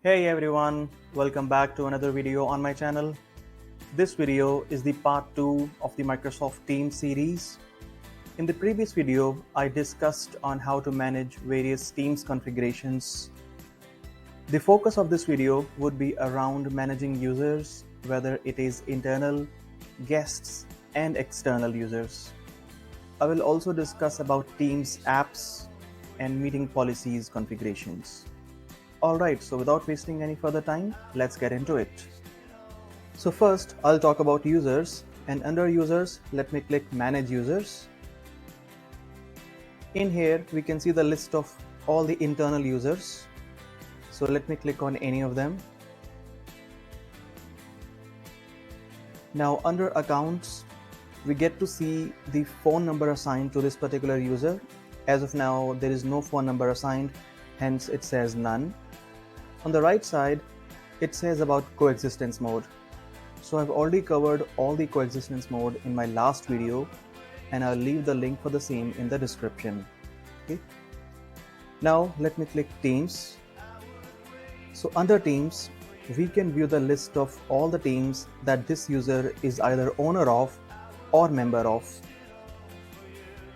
Hey everyone, welcome back to another video on my channel. This video is the part 2 of the Microsoft Teams series. In the previous video, I discussed on how to manage various Teams configurations. The focus of this video would be around managing users, whether it is internal, guests, and external users. I will also discuss about Teams apps and meeting policies configurations. Alright, so without wasting any further time, let's get into it. So first, I'll talk about users, and under users, let me click Manage Users. In here, we can see the list of all the internal users. So let me click on any of them. Now under Accounts, we get to see the phone number assigned to this particular user. As of now, there is no phone number assigned, hence it says none. On the right side, it says about coexistence mode. So I've already covered all the coexistence mode in my last video, and I'll leave the link for the same in the description. Okay. Now let me click Teams. So under Teams, we can view the list of all the teams that this user is either owner of or member of.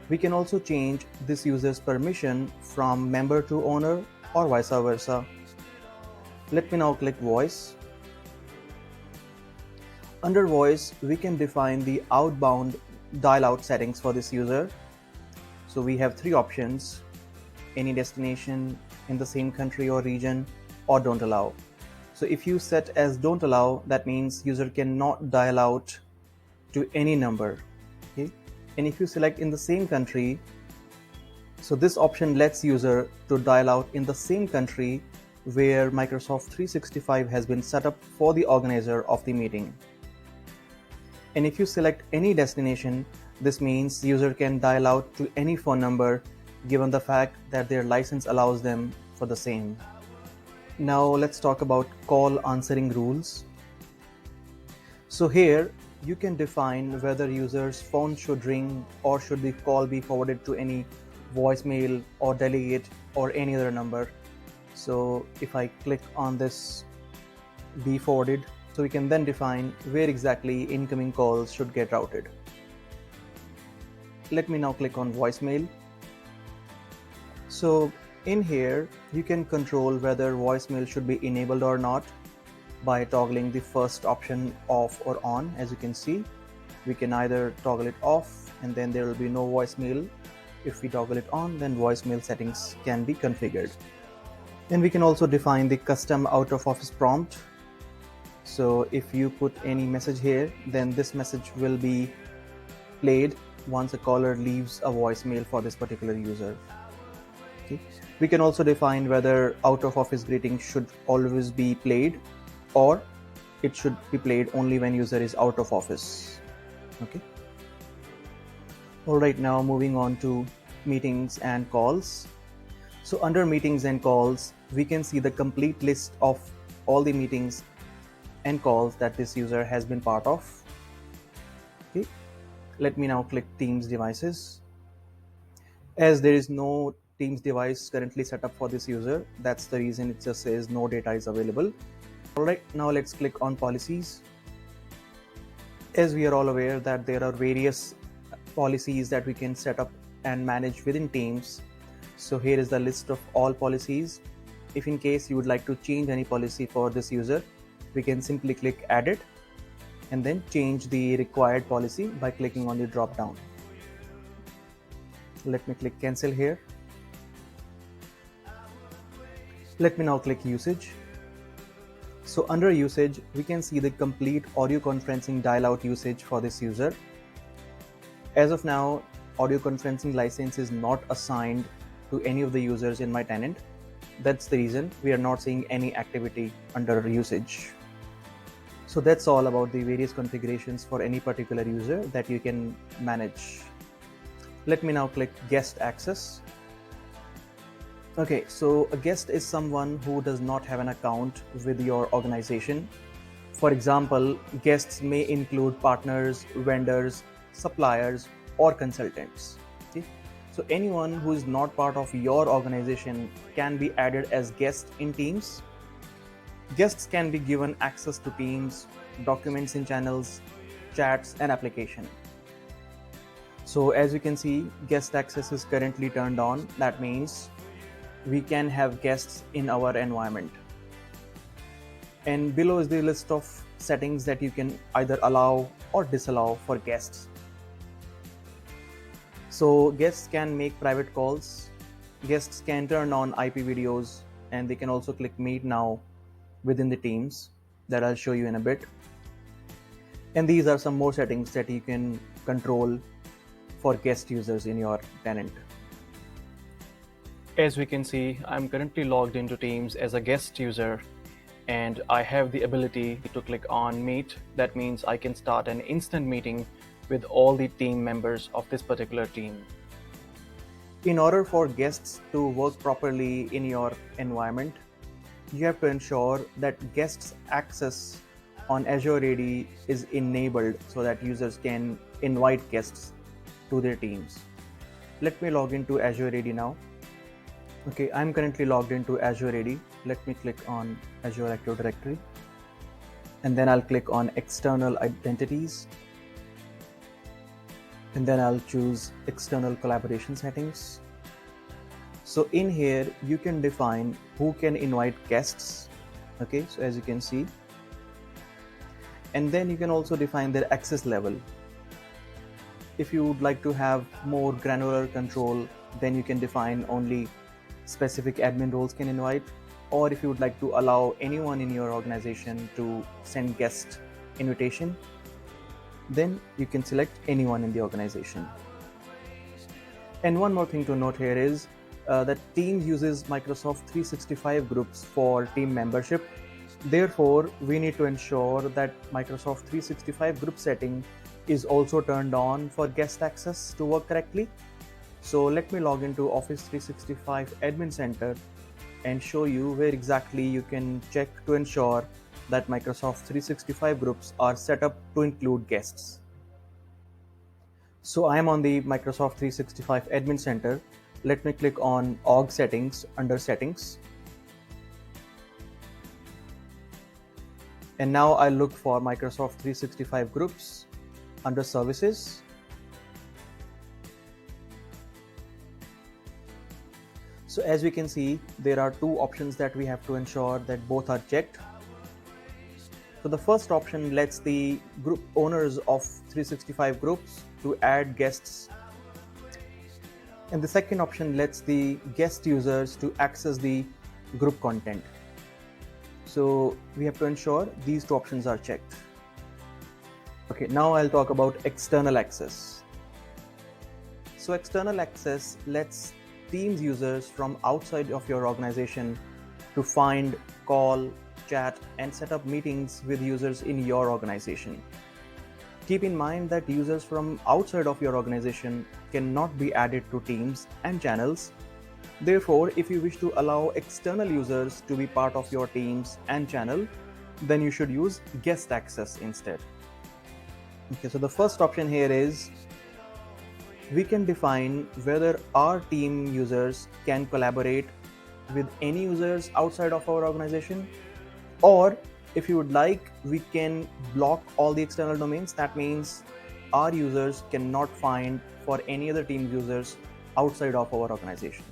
We can also change this user's permission from member to owner or vice versa. Let me now click Voice. Under Voice, we can define the outbound dial-out settings for this user. So we have three options: any destination, in the same country or region, or don't allow. So if you set as don't allow, that means user cannot dial out to any number. Okay? And if you select in the same country, so this option lets user to dial out in the same country where Microsoft 365 has been set up for the organizer of the meeting. And if you select any destination, this means user can dial out to any phone number given the fact that their license allows them for the same. Now let's talk about call answering rules. So here you can define whether user's phone should ring or should the call be forwarded to any voicemail or delegate or any other number. So if I click on this be forwarded, so we can then define where exactly incoming calls should get routed. Let me now click on voicemail. So in here, you can control whether voicemail should be enabled or not by toggling the first option off or on. As you can see, we can either toggle it off and then there will be no voicemail. If we toggle it on, then voicemail settings can be configured. And we can also define the custom out-of-office prompt. So if you put any message here, then this message will be played once a caller leaves a voicemail for this particular user. Okay. We can also define whether out-of-office greeting should always be played or it should be played only when user is out of office. Okay. Alright, now moving on to meetings and calls. So under meetings and calls, we can see the complete list of all the meetings and calls that this user has been part of. Okay. Let me now click Teams devices. As there is no Teams device currently set up for this user, that's the reason it just says no data is available. Alright, now let's click on policies. As we are all aware that there are various policies that we can set up and manage within Teams. So here is the list of all policies. If in case you would like to change any policy for this user, we can simply click Edit and then change the required policy by clicking on the drop down. Let me click Cancel here. Let me now click Usage. So under Usage, we can see the complete audio conferencing dial-out usage for this user. As of now, audio conferencing license is not assigned to any of the users in my tenant. That's the reason we are not seeing any activity under usage. So that's all about the various configurations for any particular user that you can manage. Let me now click Guest Access. Okay, so a guest is someone who does not have an account with your organization. For example, guests may include partners, vendors, suppliers, or consultants. Okay? So anyone who is not part of your organization can be added as guest in Teams. Guests can be given access to Teams, documents in channels, chats, and application. So as you can see, guest access is currently turned on. That means we can have guests in our environment. And below is the list of settings that you can either allow or disallow for guests. So guests can make private calls, guests can turn on IP videos, and they can also click Meet Now within the Teams that I'll show you in a bit. And these are some more settings that you can control for guest users in your tenant. As we can see, I'm currently logged into Teams as a guest user, and I have the ability to click on Meet. That means I can start an instant meeting with all the team members of this particular team. In order for guests to work properly in your environment, you have to ensure that guests' access on Azure AD is enabled so that users can invite guests to their teams. Let me log into Azure AD now. Okay, I'm currently logged into Azure AD. Let me click on Azure Active Directory, and then I'll click on External Identities, and then I'll choose External Collaboration Settings. So in here, you can define who can invite guests. Okay, so as you can see, and then you can also define their access level. If you would like to have more granular control, then you can define only specific admin roles can invite, or if you would like to allow anyone in your organization to send guest invitation, then you can select anyone in the organization. And one more thing to note here is that Teams uses Microsoft 365 groups for team membership. Therefore, we need to ensure that Microsoft 365 group setting is also turned on for guest access to work correctly. So let me log into Office 365 Admin Center and show you where exactly you can check to ensure that Microsoft 365 groups are set up to include guests. So I am on the Microsoft 365 Admin Center. Let me click on Org Settings under Settings. And now I'll look for Microsoft 365 groups under Services. So as we can see, there are two options that we have to ensure that both are checked. So the first option lets the group owners of 365 groups to add guests. And the second option lets the guest users to access the group content. So we have to ensure these two options are checked. Okay, now I'll talk about external access. So external access lets Teams users from outside of your organization to find, call, chat, and set up meetings with users in your organization. Keep in mind that users from outside of your organization cannot be added to Teams and channels. Therefore, if you wish to allow external users to be part of your Teams and channel, then you should use guest access instead. Okay, so the first option here is we can define whether our team users can collaborate with any users outside of our organization, or if you would like, we can block all the external domains. That means our users cannot find for any other team users outside of our organization.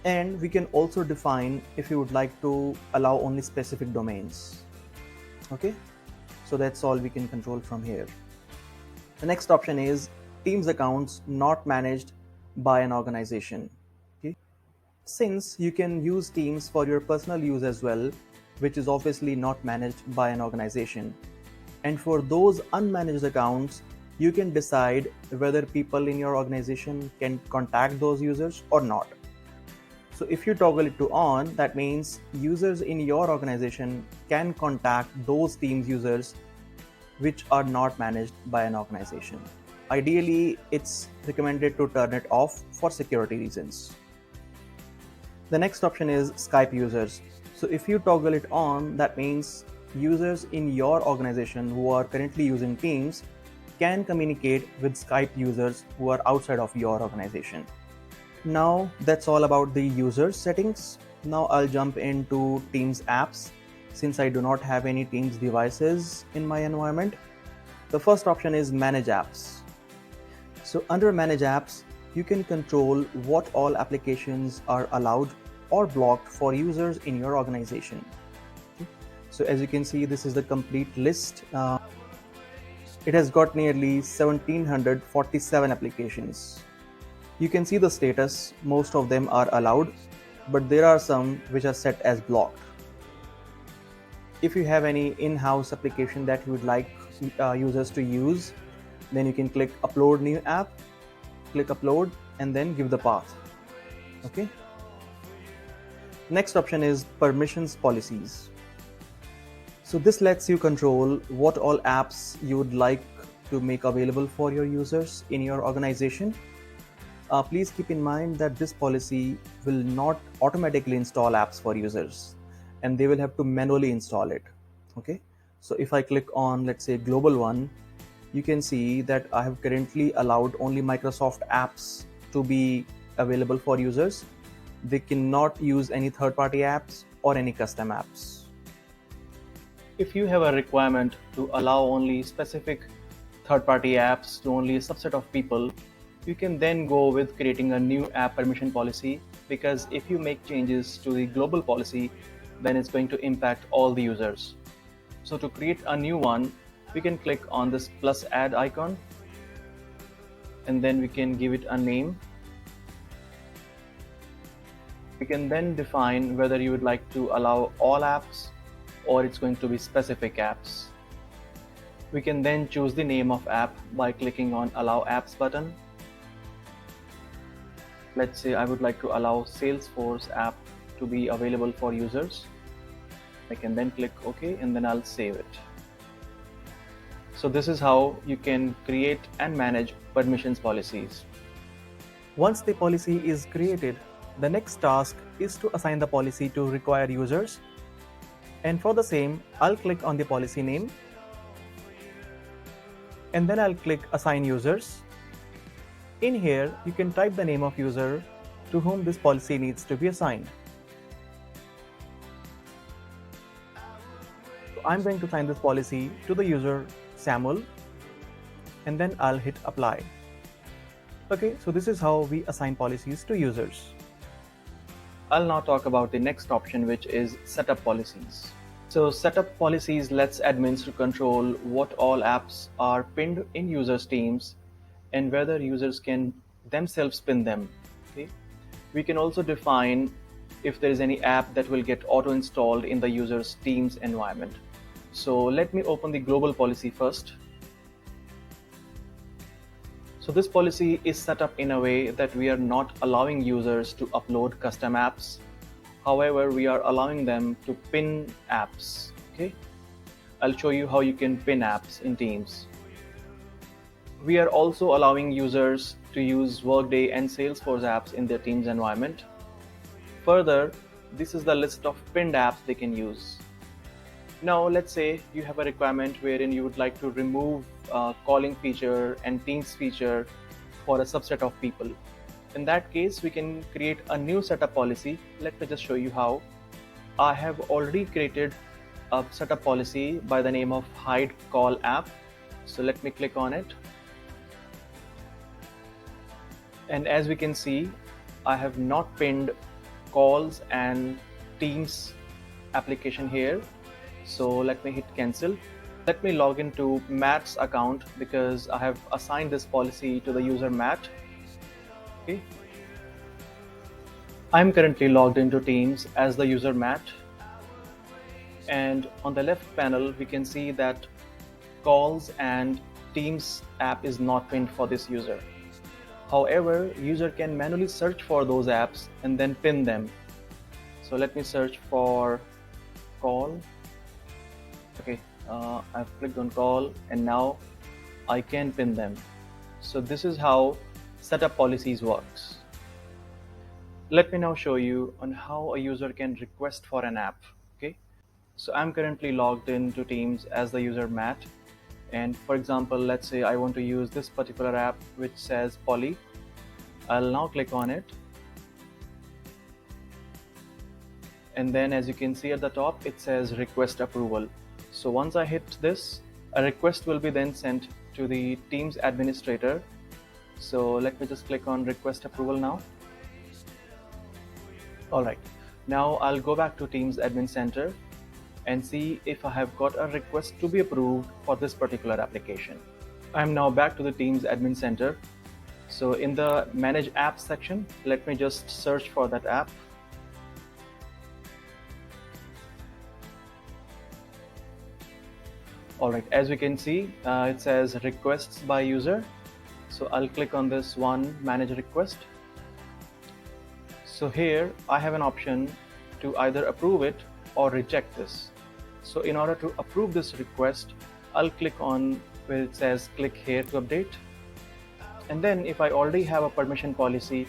And we can also define if you would like to allow only specific domains. Okay, so that's all we can control from here. The next option is Teams accounts not managed by an organization. Okay. Since you can use Teams for your personal use as well, which is obviously not managed by an organization. And for those unmanaged accounts, you can decide whether people in your organization can contact those users or not. So if you toggle it to on, that means users in your organization can contact those Teams users which are not managed by an organization. Ideally, it's recommended to turn it off for security reasons. The next option is Skype users. So if you toggle it on, that means users in your organization who are currently using Teams can communicate with Skype users who are outside of your organization. Now that's all about the user settings. Now I'll jump into Teams apps since I do not have any Teams devices in my environment. The first option is Manage Apps. So under Manage Apps, you can control what all applications are allowed or blocked for users in your organization. So as you can see, this is the complete list. It has got nearly 1747 applications. You can see the status, most of them are allowed, but there are some which are set as blocked. If you have any in-house application that you would like users to use, then you can click Upload New App, click Upload, and then give the path. Okay. Next option is Permissions Policies. So this lets you control what all apps you would like to make available for your users in your organization. Please keep in mind that this policy will not automatically install apps for users, and they will have to manually install it. Okay, so if I click on, let's say, global one, you can see that I have currently allowed only Microsoft apps to be available for users. They cannot use any third-party apps or any custom apps. If you have a requirement to allow only specific third-party apps to only a subset of people, you can then go with creating a new app permission policy, because if you make changes to the global policy, then it's going to impact all the users. So to create a new one, we can click on this plus add icon, and then we can give it a name. We can then define whether you would like to allow all apps or it's going to be specific apps. We can then choose the name of app by clicking on Allow Apps button. Let's say I would like to allow Salesforce app to be available for users. I can then click OK, and then I'll save it. So this is how you can create and manage permissions policies. Once the policy is created, the next task is to assign the policy to required users. And for the same, I'll click on the policy name, and then I'll click Assign Users. In here, you can type the name of user to whom this policy needs to be assigned. So I'm going to assign this policy to the user Samuel, and then I'll hit Apply. Okay, so this is how we assign policies to users. I'll now talk about the next option, which is Setup Policies. So Setup Policies lets admins to control what all apps are pinned in users' teams and whether users can themselves pin them. Okay. We can also define if there is any app that will get auto-installed in the user's team's environment. So let me open the global policy first. So this policy is set up in a way that we are not allowing users to upload custom apps. However, we are allowing them to pin apps. Okay, I'll show you how you can pin apps in Teams. We are also allowing users to use Workday and Salesforce apps in their Teams environment. Further, this is the list of pinned apps they can use. Now, let's say you have a requirement wherein you would like to remove calling feature and Teams feature for a subset of people. In that case, we can create a new setup policy. Let me just show you how. I have already created a setup policy by the name of Hide Call App. So let me click on it. And as we can see, I have not pinned calls and Teams application here. So let me hit cancel. Let me log into Matt's account because I have assigned this policy to the user Matt. Okay. I'm currently logged into Teams as the user Matt. And on the left panel, we can see that calls and Teams app is not pinned for this user. However, user can manually search for those apps and then pin them. So let me search for call. Okay, I've clicked on call and now I can pin them. So this is how setup policies works. Let me now show you on how a user can request for an app. Okay, so I'm currently logged into Teams as the user Matt. And for example, let's say I want to use this particular app which says Poly. I'll now click on it. and then as you can see at the top it says request approval. So once I hit this, a request will be then sent to the Teams administrator. So let me just click on request approval now. Alright, now I'll go back to Teams Admin Center and see if I have got a request to be approved for this particular application. I'm now back to the Teams Admin Center. So in the Manage Apps section, let me just search for that app. Alright, as we can see, it says requests by user. So I'll click on this one, manage request. So here I have an option to either approve it or reject this. So in order to approve this request, I'll click on where it says click here to update. And then if I already have a permission policy,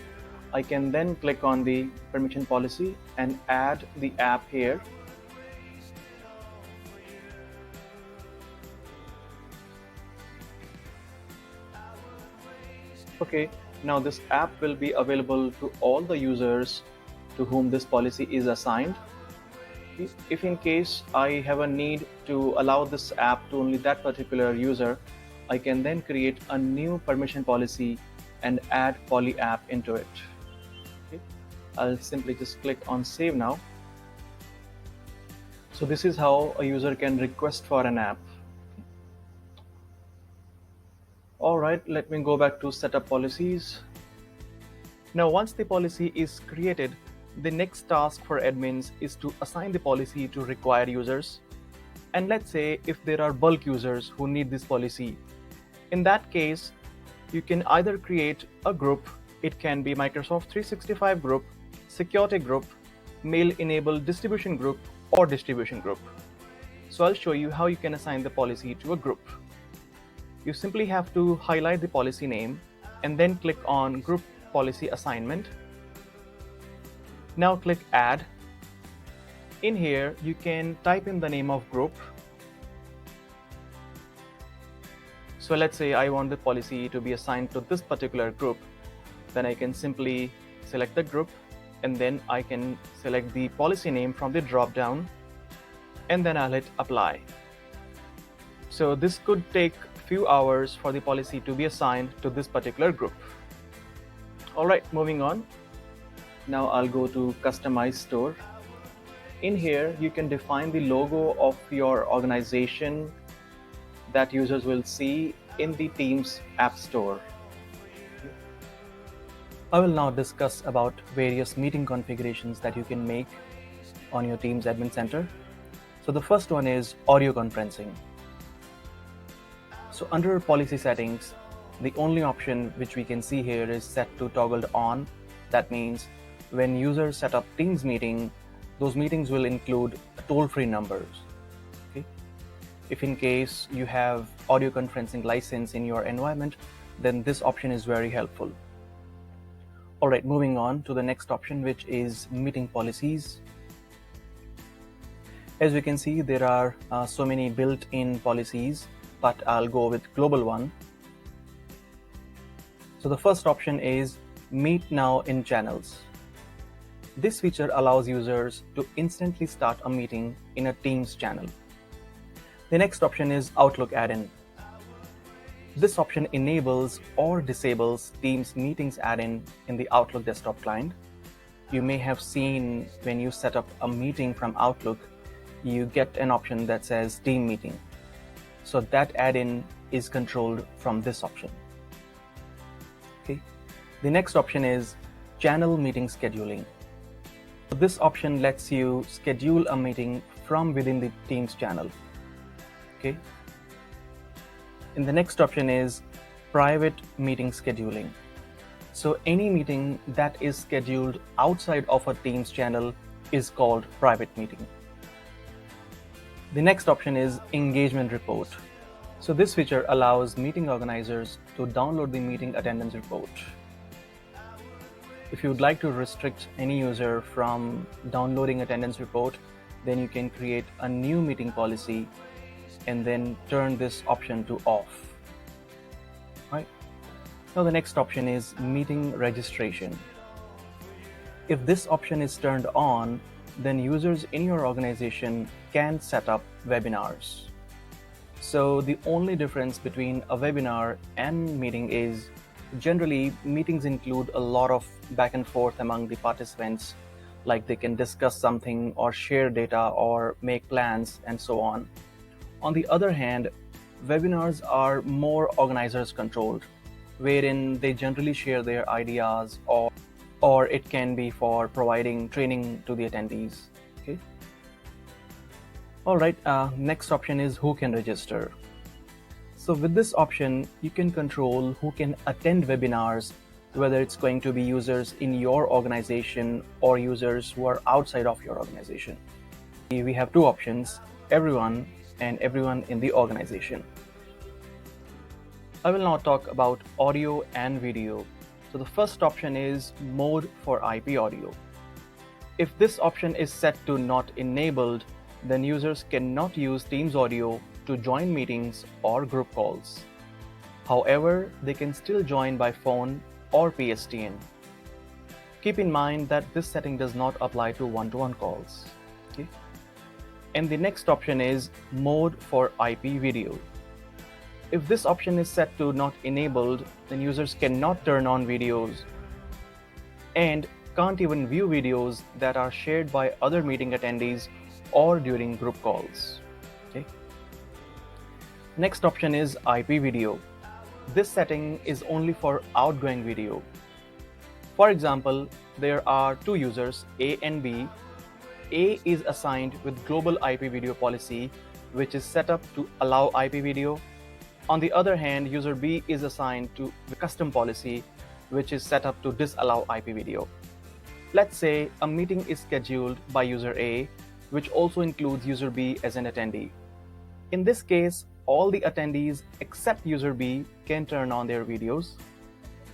I can then click on the permission policy and add the app here. Okay, now this app will be available to all the users to whom this policy is assigned. If in case I have a need to allow this app to only that particular user, I can then create a new permission policy and add poly app into it. Okay. I'll simply just click on save now. So this is how a user can request for an app. Alright, let me go back to setup policies. Now once the policy is created, the next task for admins is to assign the policy to required users. And let's say if there are bulk users who need this policy, in that case, you can either create a group. It can be Microsoft 365 group, security group, mail-enabled distribution group, or distribution group. So I'll show you how you can assign the policy to a group. You simply have to highlight the policy name and then click on Group Policy Assignment. Now click Add. In here, you can type in the name of group. So let's say I want the policy to be assigned to this particular group. Then I can simply select the group and then I can select the policy name from the drop down and then I'll hit Apply. So this could take few hours for the policy to be assigned to this particular group. Alright, moving on. Now I'll go to Customize Store. In here, you can define the logo of your organization that users will see in the Teams App Store. I will now discuss about various meeting configurations that you can make on your Teams Admin Center. So the first one is audio conferencing. So under policy settings, the only option which we can see here is set to toggled on. That means when users set up Teams meeting, those meetings will include toll-free numbers. Okay? If in case you have audio conferencing license in your environment, then this option is very helpful. Alright, moving on to the next option, which is meeting policies. As we can see, there are so many built-in policies, but I'll go with global one. So the first option is Meet Now in Channels. This feature allows users to instantly start a meeting in a Teams channel. The next option is Outlook add-in. This option enables or disables Teams Meetings add-in in the Outlook desktop client. You may have seen when you set up a meeting from Outlook, you get an option that says Team Meeting. So that add-in is controlled from this option. Okay. The next option is Channel Meeting Scheduling. This option lets you schedule a meeting from within the Teams channel. Okay. And the next option is Private Meeting Scheduling. So any meeting that is scheduled outside of a Teams channel is called private meeting. The next option is Engagement Report. So this feature allows meeting organizers to download the meeting attendance report. If you would like to restrict any user from downloading attendance report, then you can create a new meeting policy and then turn this option to off. Right? Now the next option is meeting registration. If this option is turned on, then users in your organization can set up webinars. So the only difference between a webinar and meeting is generally meetings include a lot of back and forth among the participants, like they can discuss something or share data or make plans and so on. On the other hand, webinars are more organizers controlled, wherein they generally share their ideas or it can be for providing training to the attendees. Okay. All right, next option is who can register. So with this option, you can control who can attend webinars, whether it's going to be users in your organization or users who are outside of your organization. We have two options, everyone and everyone in the organization. I will now talk about audio and video. So the first option is mode for IP audio. If this option is set to not enabled, then users cannot use Teams audio to join meetings or group calls. However, they can still join by phone or PSTN. Keep in mind that this setting does not apply to one-to-one calls. Okay. And the next option is mode for IP video. If this option is set to not enabled, then users cannot turn on videos and can't even view videos that are shared by other meeting attendees or during group calls. Okay. Next option is IP video. This setting is only for outgoing video. For example, there are two users, A and B. A is assigned with global IP video policy, which is set up to allow IP video. On the other hand, user B is assigned to the custom policy, which is set up to disallow IP video. Let's say a meeting is scheduled by user A, which also includes user B as an attendee. In this case, all the attendees except user B can turn on their videos.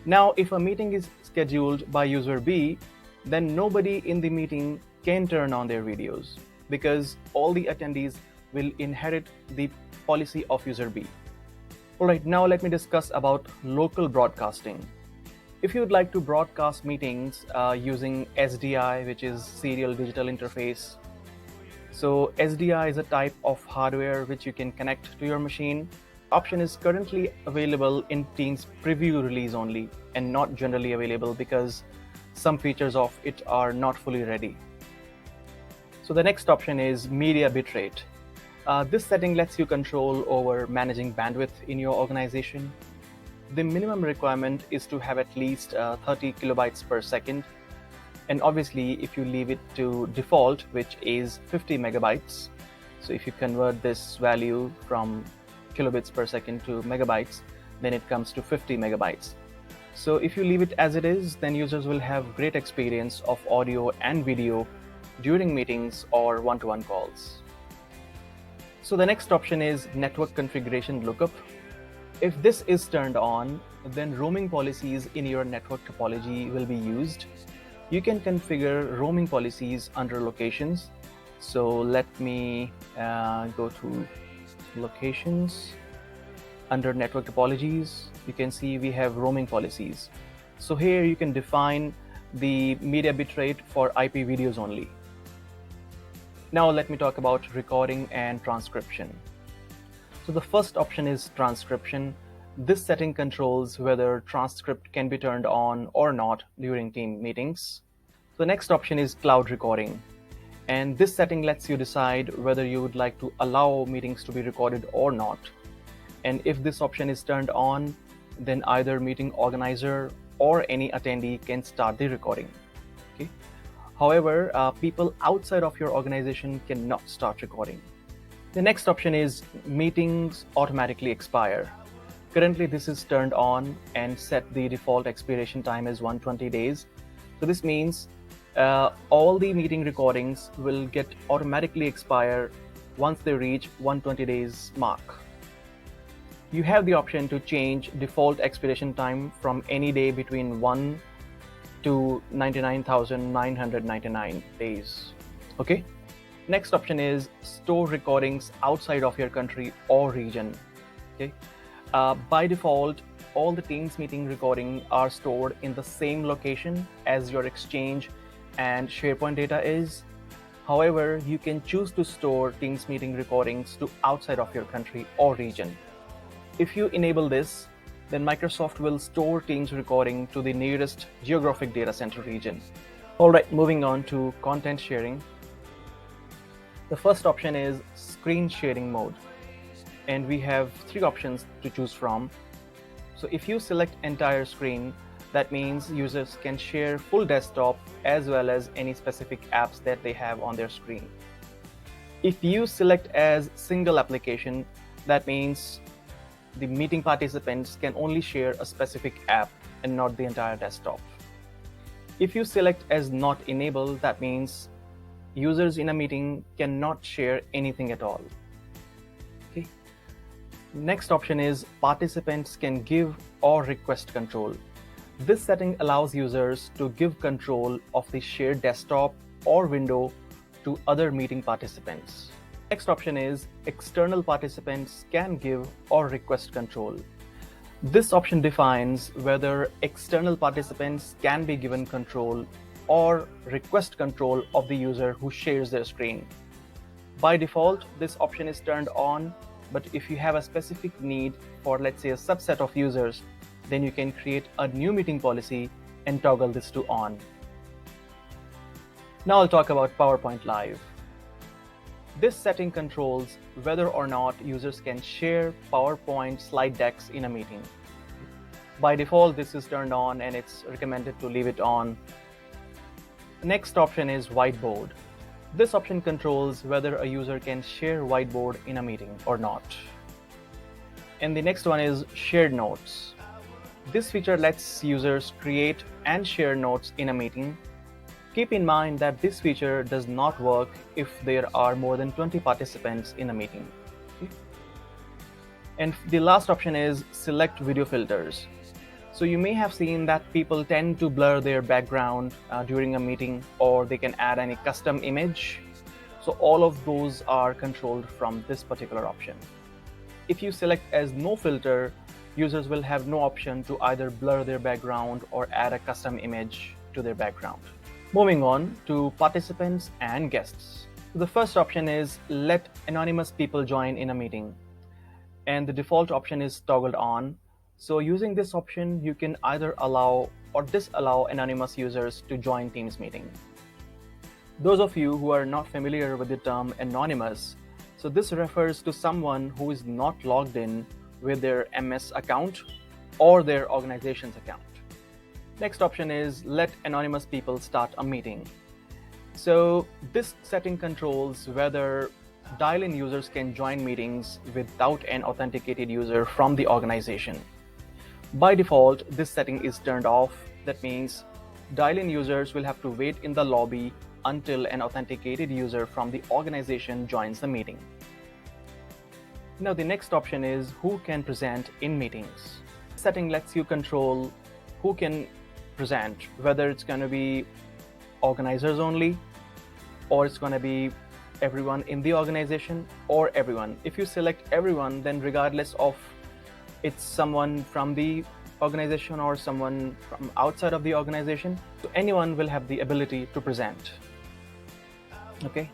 Now, if a meeting is scheduled by user B, then nobody in the meeting can turn on their videos because all the attendees will inherit the policy of user B. Alright, now let me discuss about local broadcasting. If you would like to broadcast meetings using SDI, which is Serial Digital Interface. So SDI is a type of hardware which you can connect to your machine. Option is currently available in Teams preview release only and not generally available because some features of it are not fully ready. So the next option is media bitrate. This setting lets you control over managing bandwidth in your organization. The minimum requirement is to have at least 30 kilobytes per second. And obviously, if you leave it to default, which is 50 megabytes, so if you convert this value from kilobits per second to megabytes, then it comes to 50 megabytes. So if you leave it as it is, then users will have great experience of audio and video during meetings or one-to-one calls. So the next option is network configuration lookup. If this is turned on, then roaming policies in your network topology will be used. You can configure roaming policies under locations. So let me go to locations. Under network topologies, you can see we have roaming policies. So here you can define the media bitrate for IP videos only. Now let me talk about recording and transcription. So the first option is transcription. This setting controls whether transcript can be turned on or not during team meetings. The next option is cloud recording. And this setting lets you decide whether you would like to allow meetings to be recorded or not. And if this option is turned on, then either meeting organizer or any attendee can start the recording. Okay. However, people outside of your organization cannot start recording. The next option is meetings automatically expire. Currently, this is turned on and set the default expiration time as 120 days. So this means all the meeting recordings will get automatically expire once they reach 120 days mark. You have the option to change default expiration time from any day between 1 to 99,999 days. Okay. Next option is store recordings outside of your country or region. Okay. By default, all the Teams meeting recording are stored in the same location as your Exchange and SharePoint data is. However, you can choose to store Teams meeting recordings to outside of your country or region. If you enable this, then Microsoft will store Teams recording to the nearest geographic data center region. Alright, moving on to content sharing. The first option is screen sharing mode, and we have three options to choose from. So if you select entire screen, that means users can share full desktop as well as any specific apps that they have on their screen. If you select as single application, that means the meeting participants can only share a specific app and not the entire desktop. If you select as not enabled, that means users in a meeting cannot share anything at all. Okay. Next option is participants can give or request control. This setting allows users to give control of the shared desktop or window to other meeting participants. Next option is external participants can give or request control. This option defines whether external participants can be given control or request control of the user who shares their screen. By default, this option is turned on, but if you have a specific need for, let's say, a subset of users, then you can create a new meeting policy and toggle this to on. Now I'll talk about PowerPoint Live. This setting controls whether or not users can share PowerPoint slide decks in a meeting. By default, this is turned on and it's recommended to leave it on. Next option is whiteboard. This option controls whether a user can share whiteboard in a meeting or not. And the next one is shared notes. This feature lets users create and share notes in a meeting. Keep in mind that this feature does not work if there are more than 20 participants in a meeting. Okay. And the last option is select video filters. So you may have seen that people tend to blur their background during a meeting, or they can add any custom image. So all of those are controlled from this particular option. If you select as no filter, users will have no option to either blur their background or add a custom image to their background. Moving on to participants and guests. The first option is let anonymous people join in a meeting, and the default option is toggled on. So using this option, you can either allow or disallow anonymous users to join Teams meeting. Those of you who are not familiar with the term anonymous, so this refers to someone who is not logged in with their MS account or their organization's account. Next option is let anonymous people start a meeting. So this setting controls whether dial-in users can join meetings without an authenticated user from the organization. By default, this setting is turned off. That means dial-in users will have to wait in the lobby until an authenticated user from the organization joins the meeting. Now the next option is who can present in meetings. This setting lets you control who can present, whether it's going to be organizers only, or it's going to be everyone in the organization, or everyone. If you select everyone, then regardless of it's someone from the organization or someone from outside of the organization, so anyone will have the ability to present. Okay.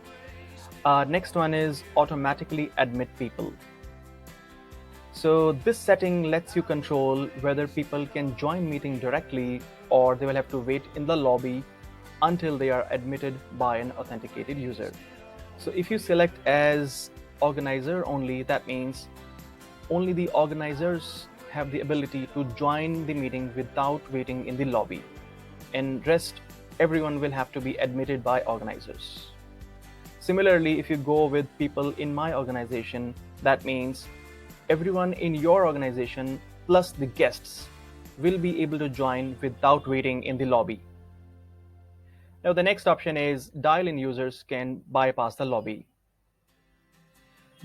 Next one is automatically admit people. So this setting lets you control whether people can join meeting directly or they will have to wait in the lobby until they are admitted by an authenticated user. So if you select as organizer only, that means only the organizers have the ability to join the meeting without waiting in the lobby, and rest everyone will have to be admitted by organizers. Similarly, if you go with people in my organization, that means everyone in your organization plus the guests will be able to join without waiting in the lobby. Now the next option is dial-in users can bypass the lobby.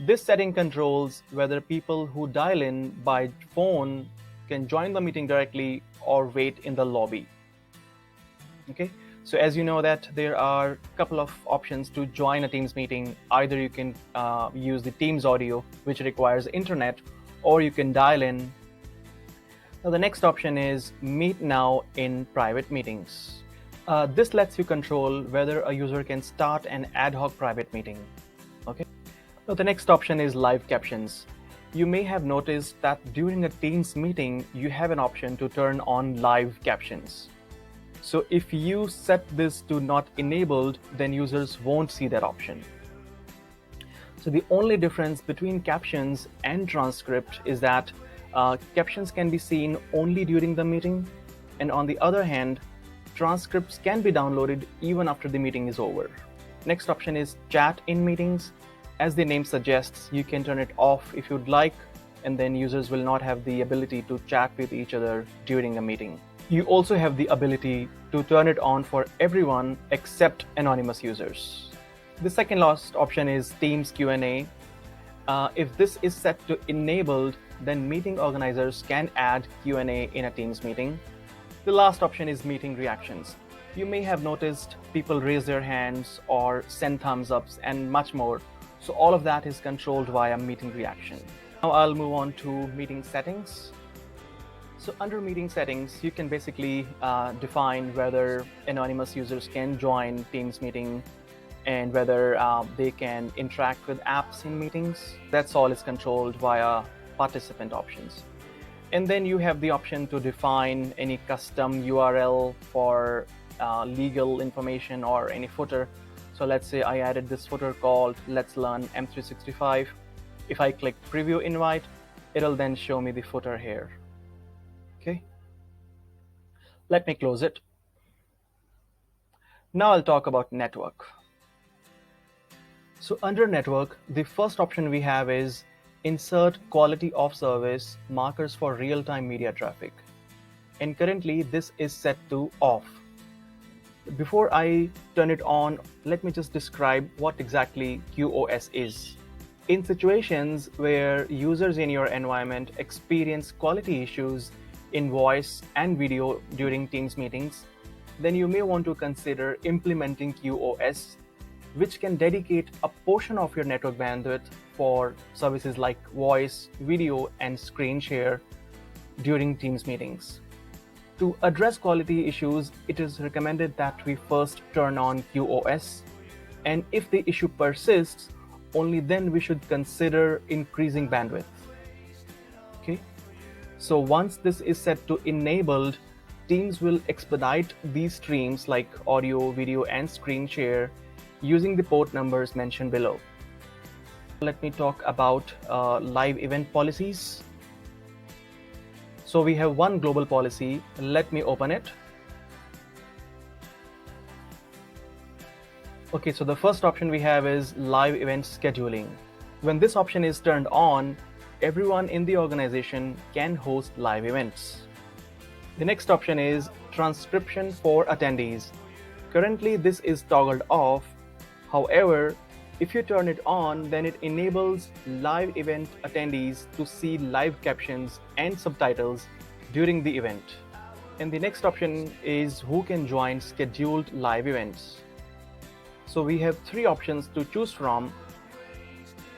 This setting controls whether people who dial in by phone can join the meeting directly or wait in the lobby. Okay, so as you know that there are a couple of options to join a Teams meeting. Either you can use the Teams audio, which requires internet, or you can dial in. Now the next option is meet now in private meetings. This lets you control whether a user can start an ad hoc private meeting. Okay. Now the next option is live captions. You may have noticed that during a Teams meeting, you have an option to turn on live captions. So if you set this to not enabled, then users won't see that option. So the only difference between captions and transcript is that captions can be seen only during the meeting, and on the other hand, transcripts can be downloaded even after the meeting is over. Next option is chat in meetings. As the name suggests, you can turn it off if you'd like, and then users will not have the ability to chat with each other during a meeting. You also have the ability to turn it on for everyone except anonymous users. The second last option is Teams Q&A. If this is set to enabled, then meeting organizers can add Q&A in a Teams meeting. The last option is meeting reactions. You may have noticed people raise their hands or send thumbs ups and much more. So all of that is controlled via meeting reaction. Now I'll move on to meeting settings. So under meeting settings, you can basically define whether anonymous users can join Teams meeting and whether they can interact with apps in meetings. That's all is controlled via participant options. And then you have the option to define any custom URL for legal information or any footer. So let's say I added this footer called Let's Learn M365. If I click Preview Invite, it'll then show me the footer here. Okay. Let me close it. Now I'll talk about network. So under network, the first option we have is insert quality of service markers for real-time media traffic. And currently this is set to off. Before I turn it on, let me just describe what exactly QoS is. In situations where users in your environment experience quality issues in voice and video during Teams meetings, then you may want to consider implementing QoS, which can dedicate a portion of your network bandwidth for services like voice, video, and screen share during Teams meetings. To address quality issues, it is recommended that we first turn on QoS, and if the issue persists, only then we should consider increasing bandwidth. Okay. So once this is set to enabled, Teams will expedite these streams like audio, video, and screen share using the port numbers mentioned below. Let me talk about live event policies. So we have one global policy. Let me open it. Okay, so the first option we have is live event scheduling. When this option is turned on, everyone in the organization can host live events. The next option is transcription for attendees. Currently, this is toggled off. However, if you turn it on, then it enables live event attendees to see live captions and subtitles during the event. And the next option is who can join scheduled live events. So we have three options to choose from.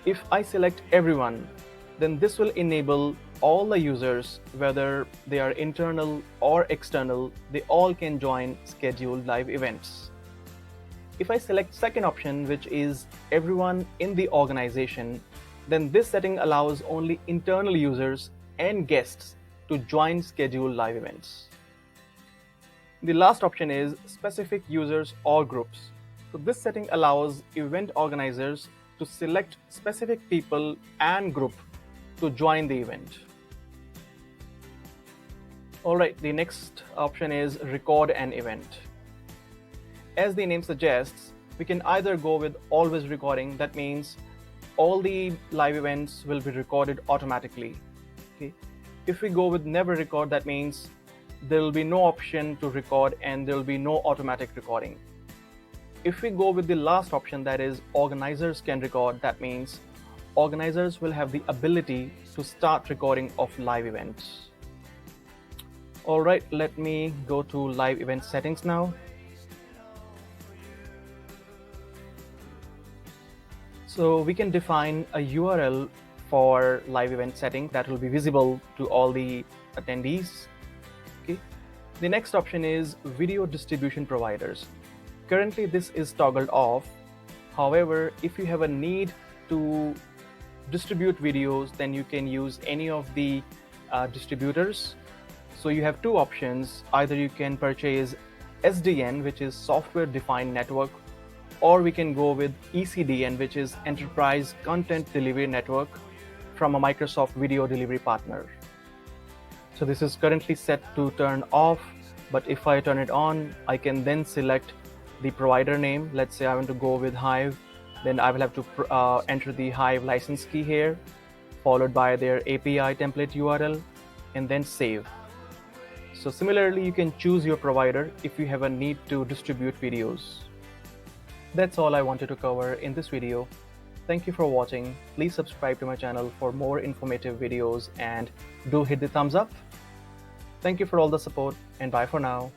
If I select everyone, then this will enable all the users, whether they are internal or external, they all can join scheduled live events. If I select second option, which is everyone in the organization, then this setting allows only internal users and guests to join scheduled live events. The last option is specific users or groups. So this setting allows event organizers to select specific people and group to join the event. All right, the next option is record an event. As the name suggests, we can either go with always recording. That means all the live events will be recorded automatically. Okay. If we go with never record, that means there will be no option to record and there will be no automatic recording. If we go with the last option, that is organizers can record, that means organizers will have the ability to start recording of live events. All right, let me go to live event settings now. So we can define a URL for live event setting that will be visible to all the attendees. Okay. The next option is video distribution providers. Currently this is toggled off. However, if you have a need to distribute videos, then you can use any of the distributors. So you have two options. Either you can purchase SDN, which is software defined network, or we can go with ECDN, which is enterprise content delivery network from a Microsoft video delivery partner. So this is currently set to turn off, but if I turn it on, I can then select the provider name. Let's say I want to go with Hive, then I will have to enter the Hive license key here, followed by their API template URL, and then save. So similarly, you can choose your provider if you have a need to distribute videos. That's all I wanted to cover in this video. Thank you for watching. Please subscribe to my channel for more informative videos and do hit the thumbs up. Thank you for all the support and bye for now.